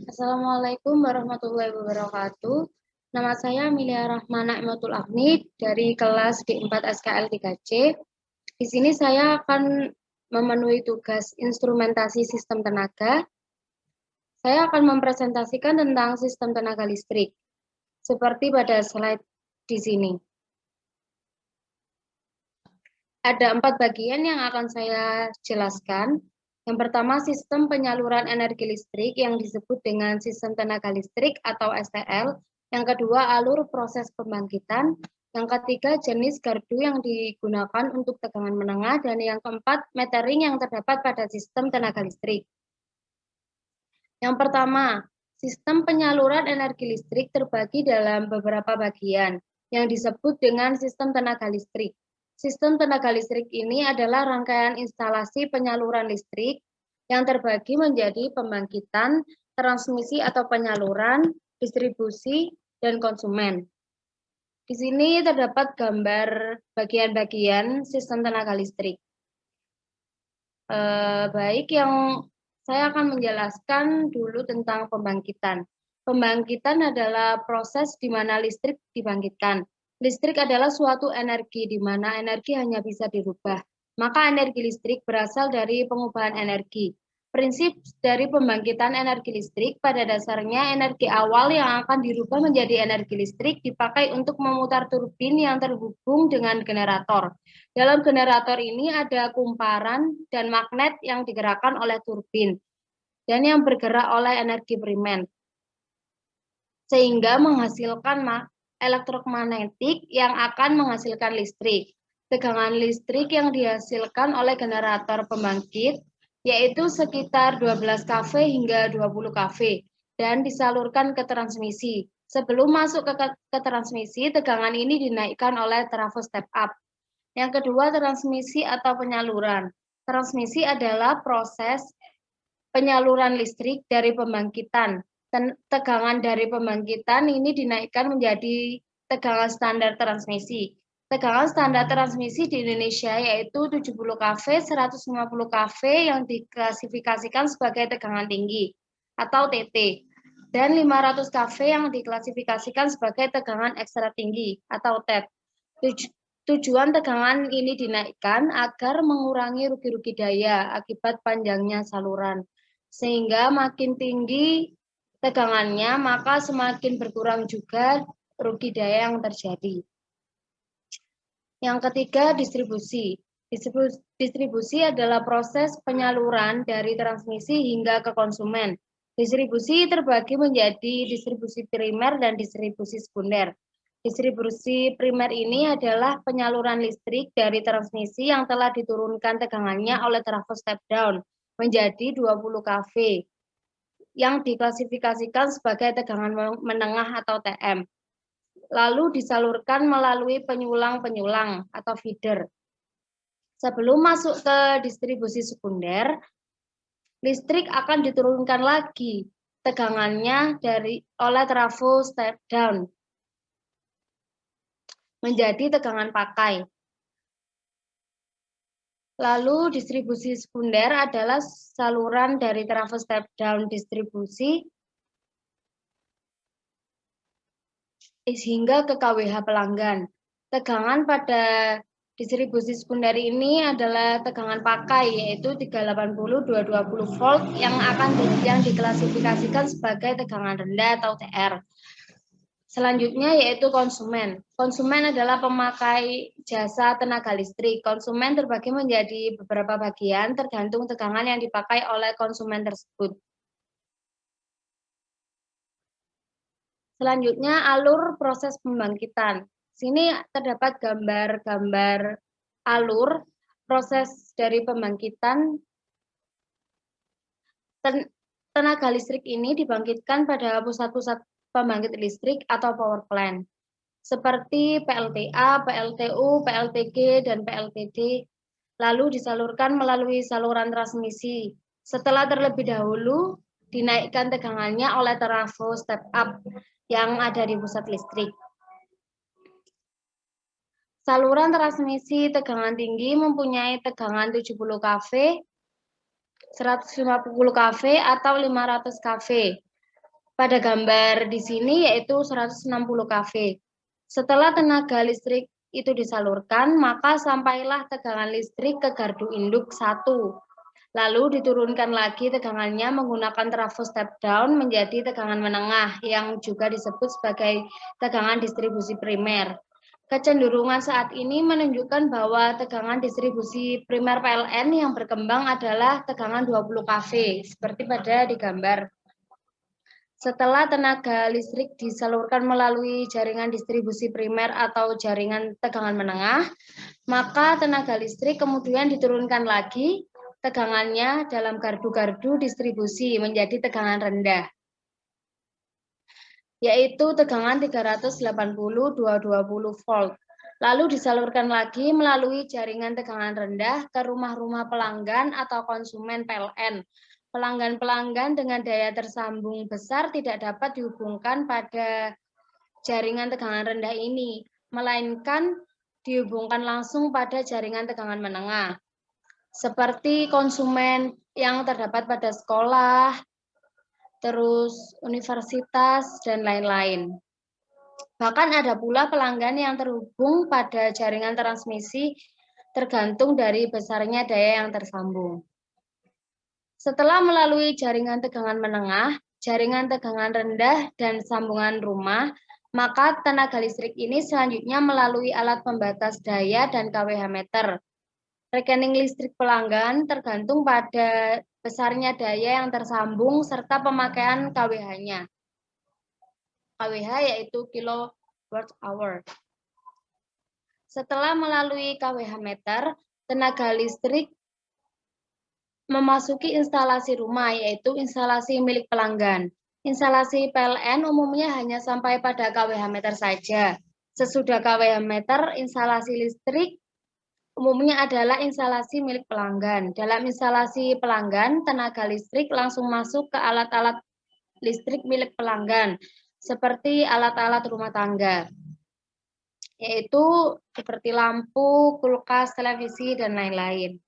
Assalamualaikum warahmatullahi wabarakatuh. Nama saya Amelia Rahmana Imatul Ahmid dari kelas D4 SKL 3C. Di sini saya akan memenuhi tugas instrumentasi sistem tenaga. Saya akan mempresentasikan tentang sistem tenaga listrik, seperti pada slide di sini. Ada 4 bagian yang akan saya jelaskan. Yang pertama, sistem penyaluran energi listrik yang disebut dengan sistem tenaga listrik atau STL. Yang kedua, alur proses pembangkitan. Yang ketiga, jenis gardu yang digunakan untuk tegangan menengah. Dan yang keempat, metering yang terdapat pada sistem tenaga listrik. Yang pertama, sistem penyaluran energi listrik terbagi dalam beberapa bagian yang disebut dengan sistem tenaga listrik. Sistem tenaga listrik ini adalah rangkaian instalasi penyaluran listrik yang terbagi menjadi pembangkitan, transmisi atau penyaluran, distribusi, dan konsumen. Di sini terdapat gambar bagian-bagian sistem tenaga listrik. Baik, saya akan menjelaskan dulu tentang pembangkitan. Pembangkitan adalah proses di mana listrik dibangkitkan. Listrik adalah suatu energi di mana energi hanya bisa dirubah. Maka energi listrik berasal dari pengubahan energi. Prinsip dari pembangkitan energi listrik pada dasarnya energi awal yang akan dirubah menjadi energi listrik dipakai untuk memutar turbin yang terhubung dengan generator. Dalam generator ini ada kumparan dan magnet yang digerakkan oleh turbin dan yang bergerak oleh energi primer, sehingga menghasilkan elektromagnetik yang akan menghasilkan listrik. Tegangan listrik yang dihasilkan oleh generator pembangkit yaitu sekitar 12 kV hingga 20 kV dan disalurkan ke transmisi. Sebelum masuk ke transmisi, tegangan ini dinaikkan oleh trafo step up. Yang kedua, transmisi atau penyaluran. Transmisi adalah proses penyaluran listrik dari pembangkitan. Tegangan dari pembangkitan ini dinaikkan menjadi tegangan standar transmisi. Tegangan standar transmisi di Indonesia yaitu 70 kV, 150 kV yang diklasifikasikan sebagai tegangan tinggi atau TT, dan 500 kV yang diklasifikasikan sebagai tegangan ekstra tinggi atau TET. Tujuan tegangan ini dinaikkan agar mengurangi rugi-rugi daya akibat panjangnya saluran. Sehingga makin tinggi tegangannya, maka semakin berkurang juga rugi daya yang terjadi. Yang ketiga, distribusi. Distribusi adalah proses penyaluran dari transmisi hingga ke konsumen. Distribusi terbagi menjadi distribusi primer dan distribusi sekunder. Distribusi primer ini adalah penyaluran listrik dari transmisi yang telah diturunkan tegangannya oleh trafo step down menjadi 20 kV yang diklasifikasikan sebagai tegangan menengah atau TM. Lalu disalurkan melalui penyulang-penyulang atau feeder. Sebelum masuk ke distribusi sekunder, listrik akan diturunkan lagi tegangannya oleh trafo step down menjadi tegangan pakai. Lalu distribusi sekunder adalah saluran dari trafo step down distribusi hingga ke KWH pelanggan. Tegangan pada distribusi sekunder ini adalah tegangan pakai yaitu 380-220 volt yang diklasifikasikan sebagai tegangan rendah atau TR. Selanjutnya yaitu konsumen. Konsumen adalah pemakai jasa tenaga listrik. Konsumen terbagi menjadi beberapa bagian tergantung tegangan yang dipakai oleh konsumen tersebut. Selanjutnya alur proses pembangkitan. Sini terdapat gambar-gambar alur proses dari pembangkitan. Tenaga listrik ini dibangkitkan pada pusat-pusat pembangkit listrik atau power plant, seperti PLTA, PLTU, PLTG, dan PLTD, lalu disalurkan melalui saluran transmisi. Setelah terlebih dahulu dinaikkan tegangannya oleh trafo step up yang ada di pusat listrik. Saluran transmisi tegangan tinggi mempunyai tegangan 70 kV, 150 kV, atau 500 kV. pada gambar di sini yaitu 160 kV. Setelah tenaga listrik itu disalurkan, maka sampailah tegangan listrik ke gardu induk 1. Lalu diturunkan lagi tegangannya menggunakan trafo step down menjadi tegangan menengah yang juga disebut sebagai tegangan distribusi primer. Kecenderungan saat ini menunjukkan bahwa tegangan distribusi primer PLN yang berkembang adalah tegangan 20 kV, seperti pada di gambar. Setelah tenaga listrik disalurkan melalui jaringan distribusi primer atau jaringan tegangan menengah, maka tenaga listrik kemudian diturunkan lagi tegangannya dalam gardu-gardu distribusi menjadi tegangan rendah, yaitu tegangan 380-220 volt. Lalu disalurkan lagi melalui jaringan tegangan rendah ke rumah-rumah pelanggan atau konsumen PLN. Pelanggan-pelanggan dengan daya tersambung besar tidak dapat dihubungkan pada jaringan tegangan rendah ini, melainkan dihubungkan langsung pada jaringan tegangan menengah. Seperti konsumen yang terdapat pada sekolah, terus universitas, dan lain-lain. Bahkan ada pula pelanggan yang terhubung pada jaringan transmisi tergantung dari besarnya daya yang tersambung. Setelah melalui jaringan tegangan menengah, jaringan tegangan rendah, dan sambungan rumah, maka tenaga listrik ini selanjutnya melalui alat pembatas daya dan kWh meter. Rekening listrik pelanggan tergantung pada besarnya daya yang tersambung serta pemakaian kWh-nya. kWh yaitu kilowatt hour. Setelah melalui kWh meter, tenaga listrik memasuki instalasi rumah, yaitu instalasi milik pelanggan. Instalasi PLN umumnya hanya sampai pada kWh meter saja. Sesudah kWh meter, instalasi listrik umumnya adalah instalasi milik pelanggan. Dalam instalasi pelanggan, tenaga listrik langsung masuk ke alat-alat listrik milik pelanggan, seperti alat-alat rumah tangga, yaitu seperti lampu, kulkas, televisi, dan lain-lain.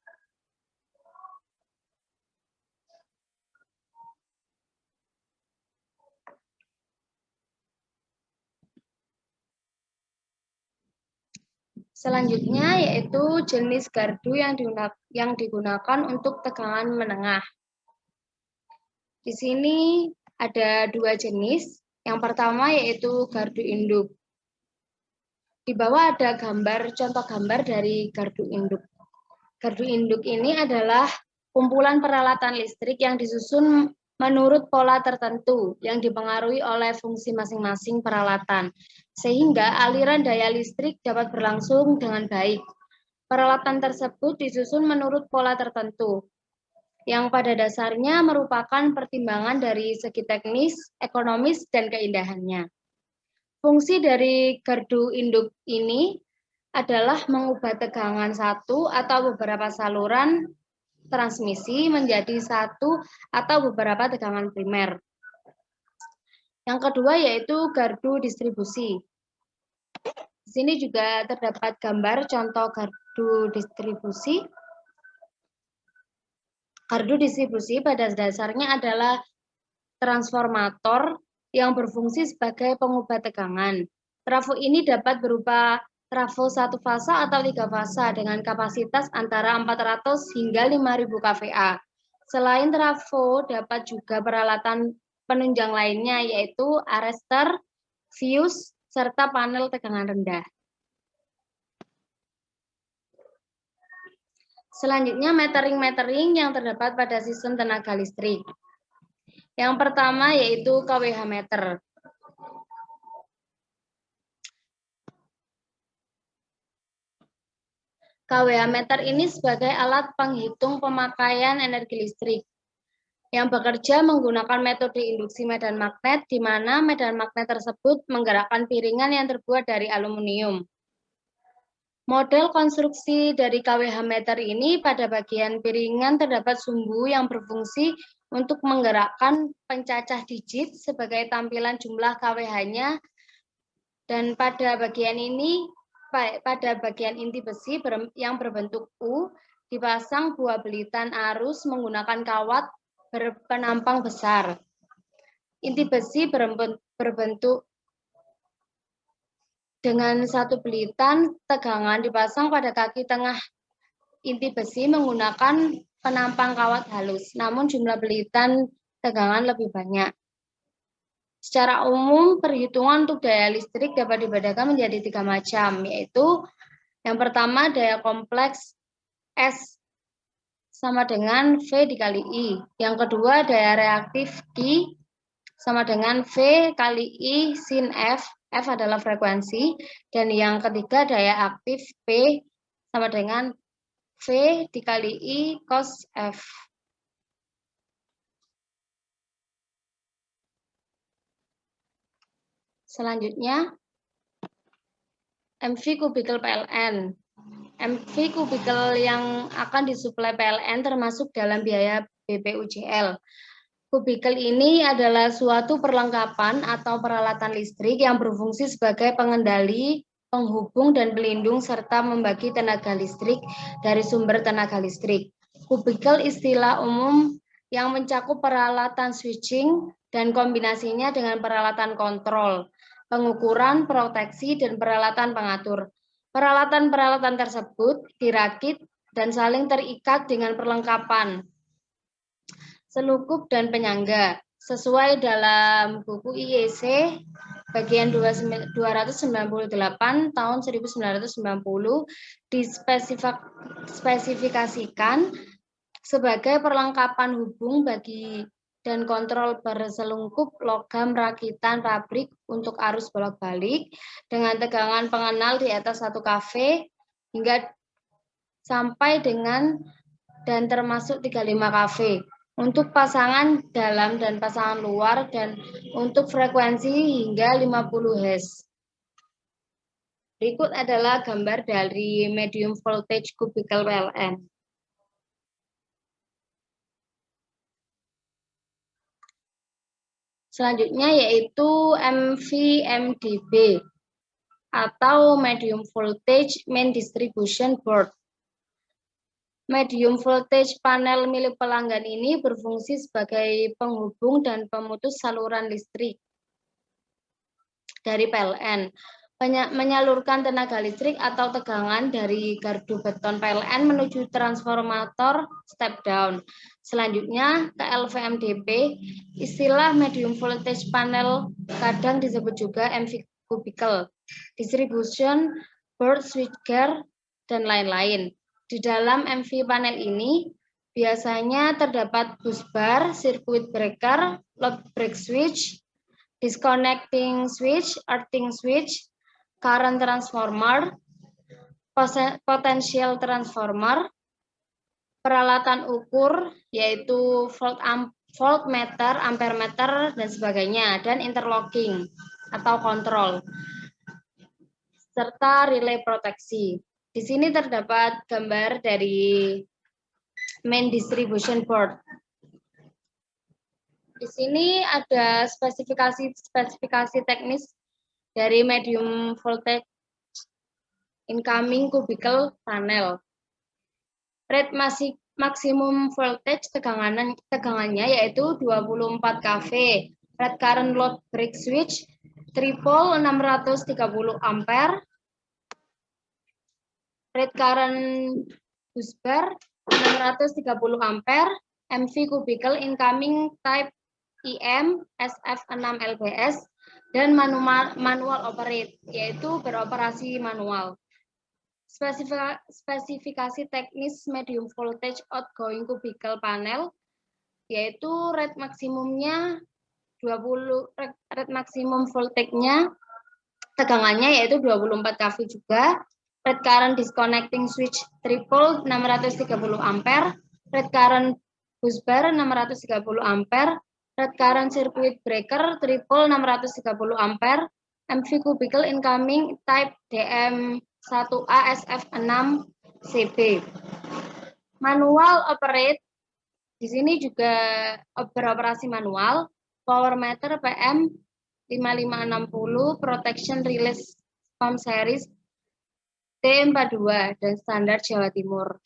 Selanjutnya yaitu jenis gardu yang digunakan untuk tegangan menengah. Di sini ada dua jenis. Yang pertama yaitu gardu induk. Di bawah ada contoh gambar dari gardu induk. Gardu induk ini adalah kumpulan peralatan listrik yang disusun menurut pola tertentu yang dipengaruhi oleh fungsi masing-masing peralatan, sehingga aliran daya listrik dapat berlangsung dengan baik. Peralatan tersebut disusun menurut pola tertentu, yang pada dasarnya merupakan pertimbangan dari segi teknis, ekonomis, dan keindahannya. Fungsi dari gardu induk ini adalah mengubah tegangan satu atau beberapa saluran transmisi menjadi satu atau beberapa tegangan primer. Yang kedua yaitu gardu distribusi. Di sini juga terdapat gambar contoh gardu distribusi. Gardu distribusi pada dasarnya adalah transformator yang berfungsi sebagai pengubah tegangan. Trafo ini dapat berupa trafo satu fasa atau tiga fasa dengan kapasitas antara 400 hingga 5.000 kVA. Selain trafo, dapat juga peralatan penunjang lainnya yaitu arrestor, fuse, serta panel tegangan rendah. Selanjutnya metering yang terdapat pada sistem tenaga listrik. Yang pertama yaitu kWh meter. kWh meter ini sebagai alat penghitung pemakaian energi listrik yang bekerja menggunakan metode induksi medan magnet, di mana medan magnet tersebut menggerakkan piringan yang terbuat dari aluminium. Model konstruksi dari kWh meter ini pada bagian piringan terdapat sumbu yang berfungsi untuk menggerakkan pencacah digit sebagai tampilan jumlah kWh-nya, dan pada bagian ini, pada bagian inti besi yang berbentuk U, dipasang buah belitan arus menggunakan kawat berpenampang besar. Inti besi berbentuk dengan satu belitan, tegangan dipasang pada kaki tengah inti besi menggunakan penampang kawat halus, namun jumlah belitan tegangan lebih banyak. Secara umum, perhitungan untuk daya listrik dapat dibedakan menjadi 3 macam, yaitu yang pertama daya kompleks S sama dengan V dikali I. Yang kedua daya reaktif Q sama dengan V kali I sin F. F adalah frekuensi. Dan yang ketiga daya aktif P sama dengan V dikali I cos F. Selanjutnya, MV kubikel PLN. MV kubikel yang akan disuplai PLN termasuk dalam biaya BPUJL. Kubikel ini adalah suatu perlengkapan atau peralatan listrik yang berfungsi sebagai pengendali, penghubung, dan pelindung serta membagi tenaga listrik dari sumber tenaga listrik. Kubikel istilah umum yang mencakup peralatan switching dan kombinasinya dengan peralatan kontrol, pengukuran, proteksi, dan peralatan pengatur. Peralatan-peralatan tersebut dirakit dan saling terikat dengan perlengkapan selukup dan penyangga sesuai dalam buku IEC bagian 298 tahun 1990 dispesifikasikan sebagai perlengkapan hubung bagi dan kontrol berselungkup logam rakitan pabrik untuk arus bolak-balik dengan tegangan pengenal di atas 1 kV hingga sampai dengan dan termasuk 35 kV untuk pasangan dalam dan pasangan luar dan untuk frekuensi hingga 50 Hz. Berikut adalah gambar dari medium voltage kubikel PLN. Selanjutnya yaitu MVMDB atau medium voltage main distribution board. Medium voltage panel milik pelanggan ini berfungsi sebagai penghubung dan pemutus saluran listrik dari PLN, menyalurkan tenaga listrik atau tegangan dari gardu beton PLN menuju transformator step down. Selanjutnya ke LVMDP, istilah medium voltage panel kadang disebut juga MV kubikel, distribution board, switchgear, dan lain-lain. Di dalam MV panel ini biasanya terdapat busbar, circuit breaker, load break switch, disconnecting switch, earthing switch, current transformer, potential transformer, peralatan ukur yaitu voltmeter, ampermeter, dan sebagainya, dan interlocking atau kontrol, serta relay proteksi. Di sini terdapat gambar dari main distribution board. Di sini ada spesifikasi teknis dari medium voltage incoming kubikel panel. Rate maksimum voltage tegangannya yaitu 24 kV. Rate current load break switch triple 630 ampere. Rate current busbar 630 ampere. MV kubikel incoming type IM SF6 LBS dan manual operate, yaitu beroperasi manual. Spesifikasi teknis medium voltage outgoing kubikel panel yaitu rate maksimumnya 20, rate maksimum voltage-nya tegangannya yaitu 24 kV juga. Rate current disconnecting switch triple 630 ampere, rate current busbar 630 ampere, rate current circuit breaker triple 630 ampere, MV kubikel incoming type DM1A SF6CB. Manual operate di sini juga beroperasi manual, power meter PM 5560, protection release pump series T42 dan standar Jawa Timur.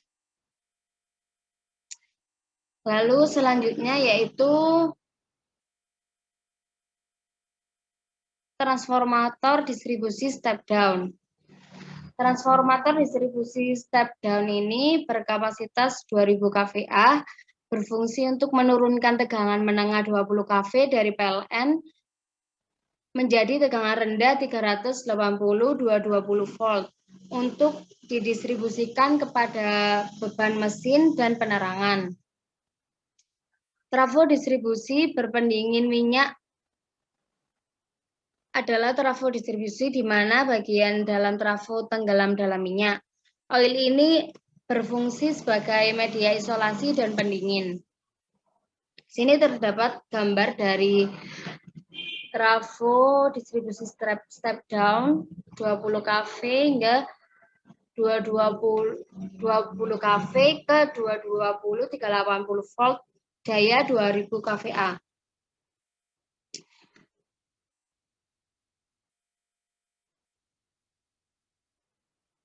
Lalu selanjutnya yaitu transformator distribusi step down. Transformator distribusi step down ini berkapasitas 2000 kVA, berfungsi untuk menurunkan tegangan menengah 20 kV dari PLN menjadi tegangan rendah 380-220 volt untuk didistribusikan kepada beban mesin dan penerangan. Trafo distribusi berpendingin minyak adalah trafo distribusi di mana bagian dalam trafo tenggelam dalam minyak. Oil ini berfungsi sebagai media isolasi dan pendingin. Sini terdapat gambar dari trafo distribusi step down 20 kV hingga 220 kV ke 220 380 volt daya 2000 kVA.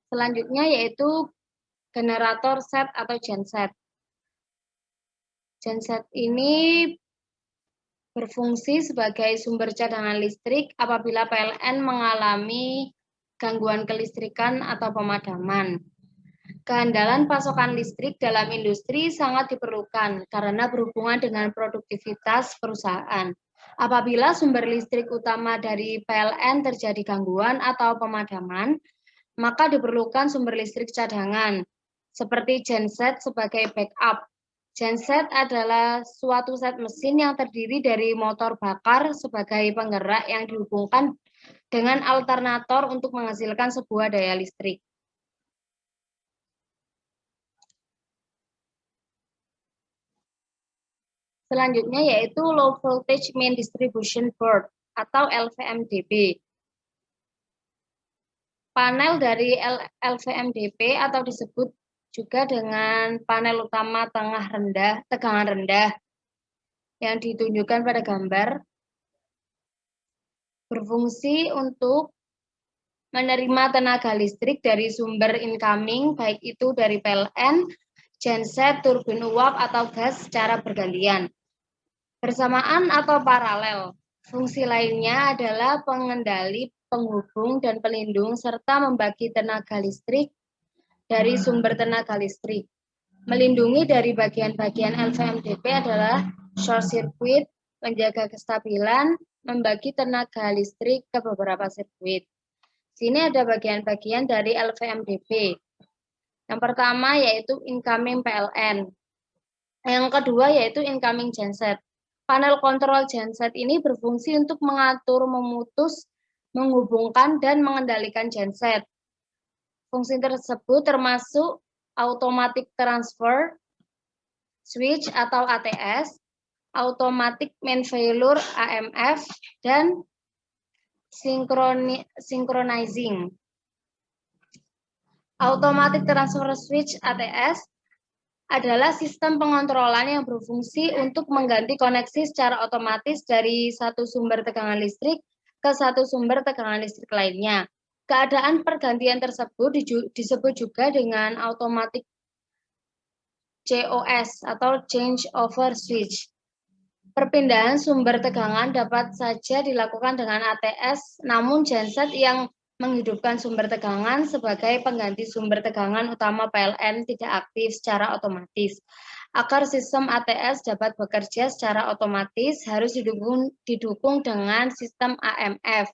Selanjutnya yaitu generator set atau genset. Genset ini berfungsi sebagai sumber cadangan listrik apabila PLN mengalami gangguan kelistrikan atau pemadaman. Kehandalan pasokan listrik dalam industri sangat diperlukan karena berhubungan dengan produktivitas perusahaan. Apabila sumber listrik utama dari PLN terjadi gangguan atau pemadaman, maka diperlukan sumber listrik cadangan, seperti genset sebagai backup. Genset adalah suatu set mesin yang terdiri dari motor bakar sebagai penggerak yang dihubungkan dengan alternator untuk menghasilkan sebuah daya listrik. Selanjutnya yaitu Low Voltage Main Distribution Board atau LVMDB. Panel dari LVMDB atau disebut juga dengan panel utama tegangan rendah yang ditunjukkan pada gambar, berfungsi untuk menerima tenaga listrik dari sumber incoming, baik itu dari PLN, genset, turbin uap, atau gas secara bergantian. Bersamaan atau paralel, fungsi lainnya adalah pengendali, penghubung, dan pelindung, serta membagi tenaga listrik dari sumber tenaga listrik. Melindungi dari bagian-bagian LVMDB adalah short circuit, menjaga kestabilan, membagi tenaga listrik ke beberapa sirkuit. Sini ada bagian-bagian dari LVMDB. Yang pertama yaitu incoming PLN. Yang kedua yaitu incoming genset. Panel kontrol genset ini berfungsi untuk mengatur, memutus, menghubungkan, dan mengendalikan genset. Fungsi tersebut termasuk automatic transfer switch atau ATS, automatic main failure AMF, dan synchronizing. Automatic transfer switch ATS adalah sistem pengontrolan yang berfungsi untuk mengganti koneksi secara otomatis dari satu sumber tegangan listrik ke satu sumber tegangan listrik lainnya. Keadaan pergantian tersebut disebut juga dengan automatic COS atau change over switch. Perpindahan sumber tegangan dapat saja dilakukan dengan ATS, namun genset yang menghidupkan sumber tegangan sebagai pengganti sumber tegangan utama PLN tidak aktif secara otomatis. Agar sistem ATS dapat bekerja secara otomatis harus didukung dengan sistem AMF.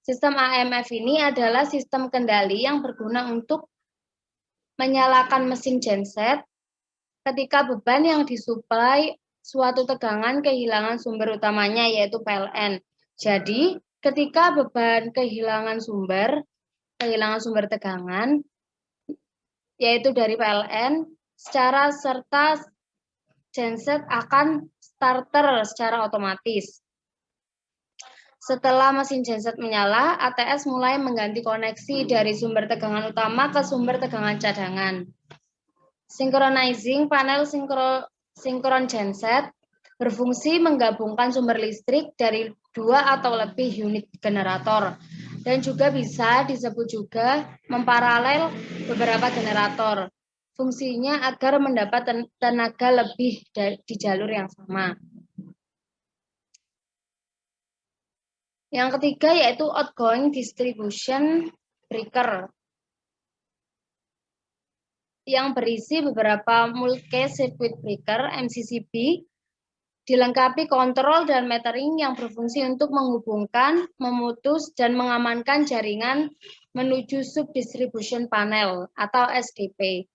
Sistem AMF ini adalah sistem kendali yang berguna untuk menyalakan mesin genset ketika beban yang disuplai suatu tegangan kehilangan sumber utamanya yaitu PLN. Jadi, ketika beban kehilangan sumber tegangan yaitu dari PLN, secara serta genset akan starter secara otomatis. Setelah mesin genset menyala, ATS mulai mengganti koneksi dari sumber tegangan utama ke sumber tegangan cadangan. Synchronizing panel sinkron genset berfungsi menggabungkan sumber listrik dari dua atau lebih unit generator dan juga bisa disebut juga memparalel beberapa generator. Fungsinya agar mendapat tenaga lebih di jalur yang sama. Yang ketiga yaitu outgoing distribution breaker yang berisi beberapa multi-case circuit breaker MCCB, dilengkapi kontrol dan metering yang berfungsi untuk menghubungkan, memutus, dan mengamankan jaringan menuju subdistribution panel atau SDP.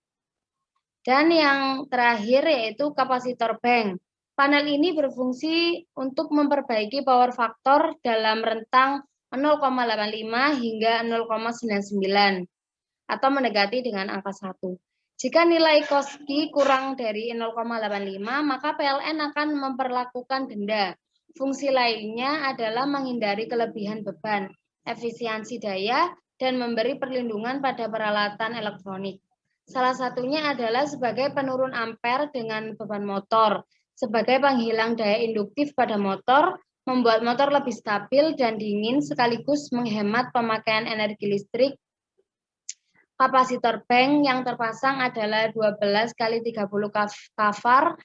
Dan yang terakhir yaitu kapasitor bank. Panel ini berfungsi untuk memperbaiki power factor dalam rentang 0,85 hingga 0,99 atau mendekati dengan angka 1. Jika nilai Koski kurang dari 0,85, maka PLN akan memperlakukan denda. Fungsi lainnya adalah menghindari kelebihan beban, efisiensi daya, dan memberi perlindungan pada peralatan elektronik. Salah satunya adalah sebagai penurun ampere dengan beban motor, sebagai penghilang daya induktif pada motor, membuat motor lebih stabil dan dingin sekaligus menghemat pemakaian energi listrik. Kapasitor bank yang terpasang adalah 12 kali 30 kVAR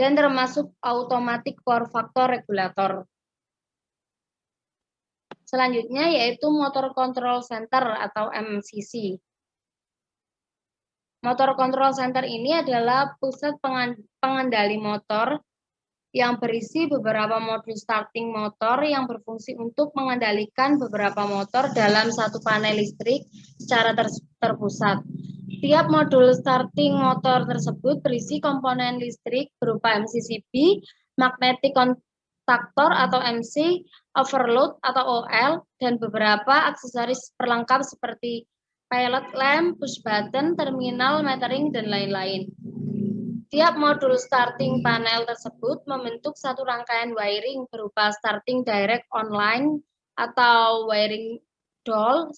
dan termasuk automatic power factor regulator. Selanjutnya yaitu motor control center atau MCC. Motor control center ini adalah pusat pengendali motor yang berisi beberapa modul starting motor yang berfungsi untuk mengendalikan beberapa motor dalam satu panel listrik secara terpusat. Tiap modul starting motor tersebut berisi komponen listrik berupa MCCB, magnetic contactor atau MC, overload atau OL, dan beberapa aksesoris perlengkap seperti pilot lamp, push button, terminal, metering, dan lain-lain. Tiap modul starting panel tersebut membentuk satu rangkaian wiring berupa starting direct online atau wiring doll,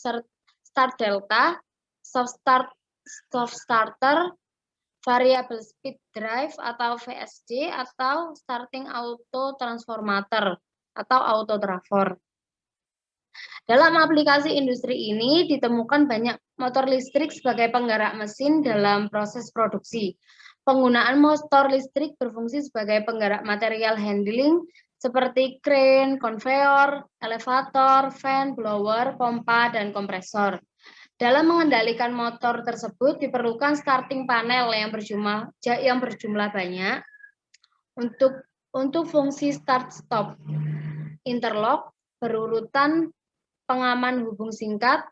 start delta, soft starter, variable speed drive atau VSD, atau starting auto transformator atau auto trafor. Dalam aplikasi industri ini ditemukan banyak motor listrik sebagai penggerak mesin dalam proses produksi. Penggunaan motor listrik berfungsi sebagai penggerak material handling seperti crane, konveyor, elevator, fan, blower, pompa, dan kompresor. Dalam mengendalikan motor tersebut diperlukan starting panel yang berjumlah banyak untuk fungsi start stop, interlock, berurutan, pengaman hubung singkat,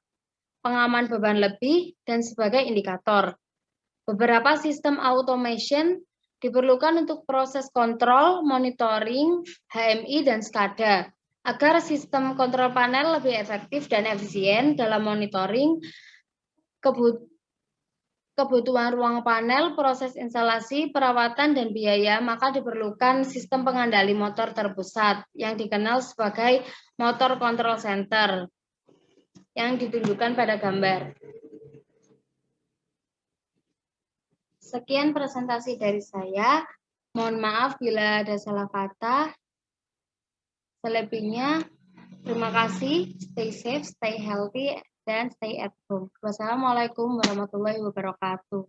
pengaman beban lebih, dan sebagai indikator. Beberapa sistem automation diperlukan untuk proses kontrol, monitoring, HMI, dan SCADA, agar sistem kontrol panel lebih efektif dan efisien dalam monitoring kebutuhan ruang panel, proses instalasi, perawatan, dan biaya, maka diperlukan sistem pengendali motor terpusat yang dikenal sebagai motor control center yang ditunjukkan pada gambar. Sekian presentasi dari saya. Mohon maaf bila ada salah kata. Selebihnya, terima kasih. Stay safe, stay healthy, dan stay at home. Wassalamualaikum warahmatullahi wabarakatuh.